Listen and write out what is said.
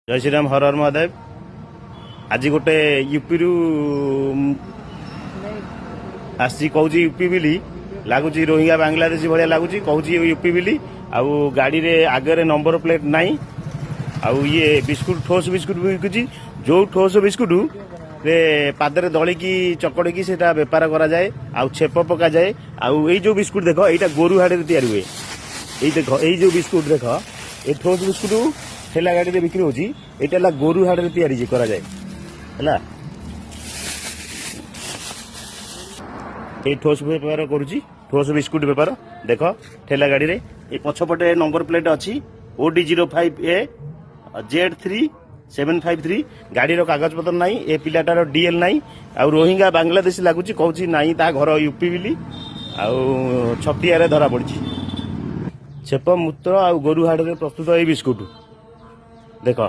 जय श्री राम हर हर महादेव। आज गोटे यूपी रु आसी कहूँ यूपी बिली लगुच रोहिंग्या बांग्लादेशी भाया लगुच कहूँ यूपी बिली आउ गाड़ी रे आगे नंबर प्लेट नाई आउ ये बिस्कुट ठोस बिस्कुट बिकुची जो ठोस बिस्कुट रे पादरे दलिकी चकड़की से बेपार करा जाए आउ छेप पका जाए आउ ये जो बिस्कुट देख यहाँ गोरु हाड़े तैयारी हुए ये देख ये जो बिस्कुट देख ये ठोस बिस्कुट ठेला गाड़ी रे बिक्री होची एटा गोरु हाड़ रे तैयारी करा जाए हला ये ठोस बेपार करुची ठोस बिस्कुट बेपार देख ठेला गाड़ी रे ये पछपटे नंबर प्लेट अच्छी OD05A Z3753 गाड़ी रो कागज पत्र नाई ए पिलाटार डीएल नाई आ रोहिंग्या बांग्लादेशी लगुच कहूँ नाई ता घर यूपी बिली आउ छतिया रे धरा पड़ी छेप मूत्र आ गोरु हाड़ रे प्रस्तुत ये बिस्कुट देख